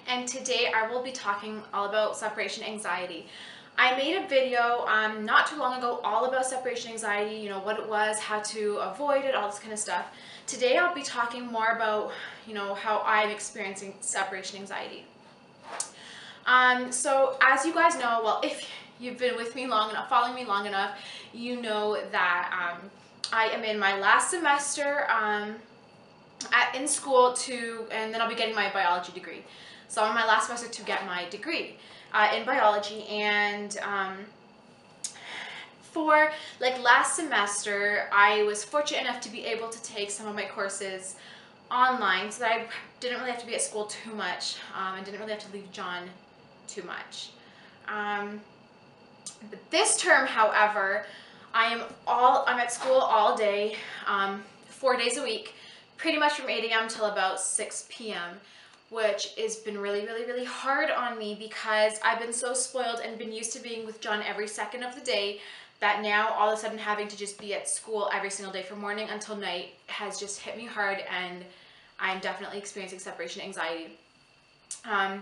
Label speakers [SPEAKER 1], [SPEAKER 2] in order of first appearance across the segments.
[SPEAKER 1] and today I will be talking all about separation anxiety. I made a video not too long ago all about separation anxiety, what it was, how to avoid it, all this kind of stuff. Today I'll be talking more about, how I'm experiencing separation anxiety. So as you guys know, well, if you've been with me long enough, following me long enough, you know that I am in my last semester in school and then I'll be getting my biology degree. So I'm in my last semester to get my degree in biology, and for like last semester, I was fortunate enough to be able to take some of my courses online, so that I didn't really have to be at school too much, and didn't really have to leave John too much. But this term, however, I'm at school all day, 4 days a week, pretty much from 8 a.m. till about 6 p.m., which has been really, really, really hard on me because I've been so spoiled and been used to being with John every second of the day that now all of a sudden having to just be at school every single day from morning until night has just hit me hard, and I'm definitely experiencing separation anxiety. I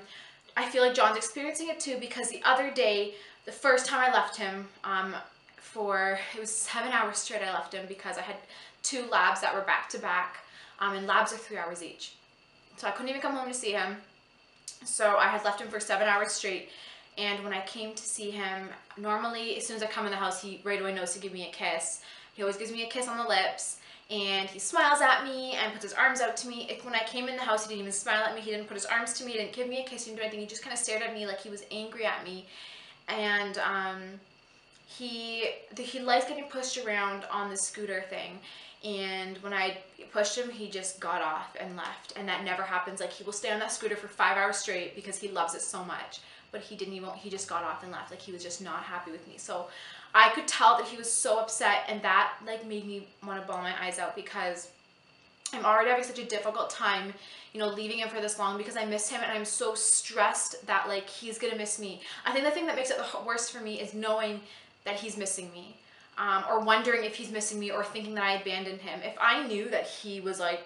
[SPEAKER 1] feel like John's experiencing it too, because the other day, the first time I left him, it was 7 hours straight I left him because I had 2 labs that were back to back, and labs are 3 hours each. So I couldn't even come home to see him. So I had left him for 7 hours straight. And when I came to see him, normally as soon as I come in the house, he right away knows to give me a kiss. He always gives me a kiss on the lips, and he smiles at me and puts his arms out to me. When I came in the house, he didn't even smile at me. He didn't put his arms to me. He didn't give me a kiss. He didn't do anything. He just kind of stared at me like he was angry at me. And he likes getting pushed around on the scooter thing. And when I pushed him, he just got off and left. And that never happens. Like, he will stay on that scooter for 5 hours straight because he loves it so much. But he just got off and left. Like, he was just not happy with me. So I could tell that he was so upset, and that like made me want to bawl my eyes out, because I'm already having such a difficult time, leaving him for this long because I miss him, and I'm so stressed that like he's gonna miss me. I think the thing that makes it the worst for me is knowing that he's missing me. Or wondering if he's missing me, or thinking that I abandoned him. If I knew that he was like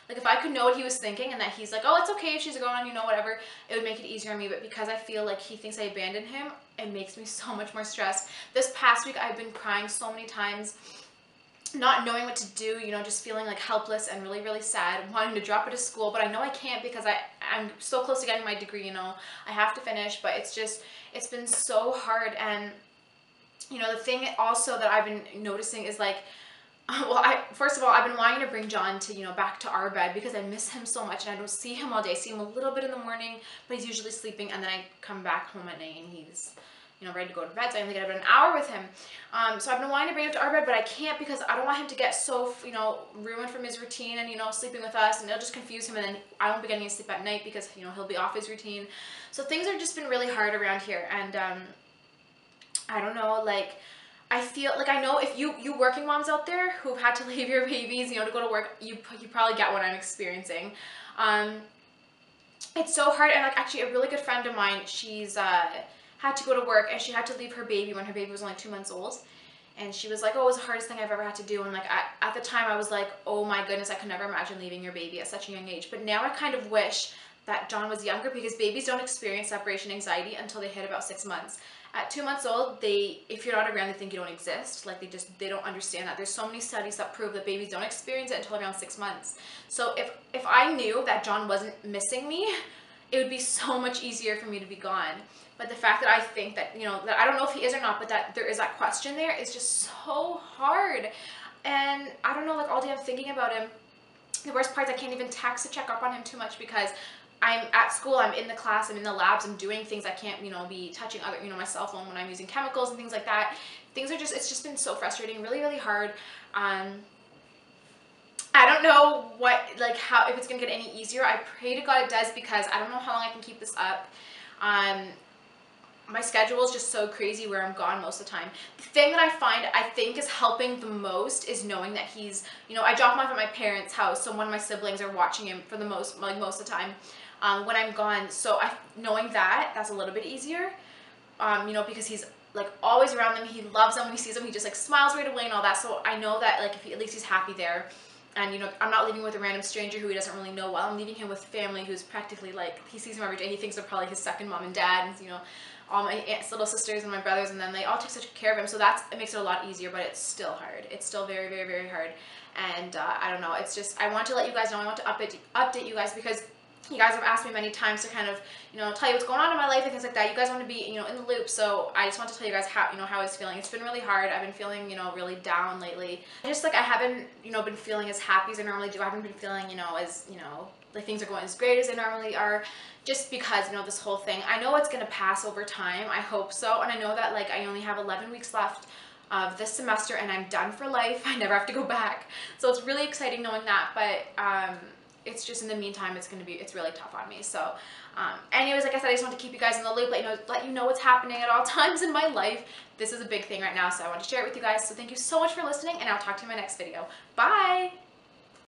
[SPEAKER 1] if I could know what he was thinking, and that he's like, oh, it's okay if she's gone, whatever, it would make it easier on me. But because I feel like he thinks I abandoned him, it makes me so much more stressed. This past week, I've been crying so many times, not knowing what to do, just feeling like helpless and really, really sad, wanting to drop out of school. But I know I can't because I'm so close to getting my degree, I have to finish. But it's been so hard. And the thing also that I've been noticing is like, well, first of all, I've been wanting to bring John to, back to our bed because I miss him so much, and I don't see him all day. I see him a little bit in the morning, but he's usually sleeping, and then I come back home at night and he's, ready to go to bed, so I only get about an hour with him. So I've been wanting to bring him to our bed, but I can't because I don't want him to get so, ruined from his routine and, sleeping with us, and it'll just confuse him, and then I won't be getting to sleep at night because, he'll be off his routine. So things have just been really hard around here, and I don't know, like, I feel like, I know if you working moms out there who've had to leave your babies, to go to work, you probably get what I'm experiencing. It's so hard. And like, actually, a really good friend of mine, she's had to go to work, and she had to leave her baby when her baby was only 2 months old. And she was like, oh, it was the hardest thing I've ever had to do. And like, at the time I was like, oh my goodness, I could never imagine leaving your baby at such a young age. But now I kind of wish that John was younger, because babies don't experience separation anxiety until they hit about 6 months. At 2 months old, if you're not around, they think you don't exist. Like, they don't understand that. There's so many studies that prove that babies don't experience it until around 6 months. So if I knew that John wasn't missing me, it would be so much easier for me to be gone. But the fact that I think that, that I don't know if he is or not, but that there is that question there is just so hard. And I don't know, like, all day I'm thinking about him. The worst part is I can't even text to check up on him too much because I'm at school, I'm in the class, I'm in the labs, I'm doing things. I can't, be touching other, my cell phone when I'm using chemicals and things like that. It's just been so frustrating, really, really hard. I don't know if it's gonna get any easier. I pray to God it does, because I don't know how long I can keep this up. My schedule is just so crazy where I'm gone most of the time. The thing that I think is helping the most is knowing that he's, I drop him off at my parents' house, so one of my siblings are watching him for most of the time when I'm gone. So knowing that's a little bit easier, because he's like always around them. He loves them. When he sees them, he just like smiles right away and all that. So I know that like at least he's happy there. And, you know, I'm not leaving with a random stranger who he doesn't really know well. I'm leaving him with family who's practically like, he sees him every day. He thinks they're probably his second mom and dad, and, you know, all my aunts, little sisters, and my brothers, and then they all take such care of him. So it makes it a lot easier, but it's still hard. It's still very, very, very hard. And I don't know. It's just, I want to let you guys know. I want to update you guys, because you guys have asked me many times to kind of, you know, tell you what's going on in my life and things like that. You guys want to be, you know, in the loop. So I just want to tell you guys how, you know, how I was feeling. It's been really hard. I've been feeling, you know, really down lately. Just like I haven't, you know, been feeling as happy as I normally do. I haven't been feeling, you know, as, you know, like things are going as great as they normally are, just because, you know, this whole thing, I know it's going to pass over time. I hope so. And I know that, like, I only have 11 weeks left of this semester and I'm done for life. I never have to go back. So it's really exciting knowing that. But, it's just in the meantime, it's really tough on me. So anyways, like I said, I just want to keep you guys in the loop, let you know what's happening at all times in my life. This is a big thing right now, so I want to share it with you guys. So thank you so much for listening, and I'll talk to you in my next video. Bye.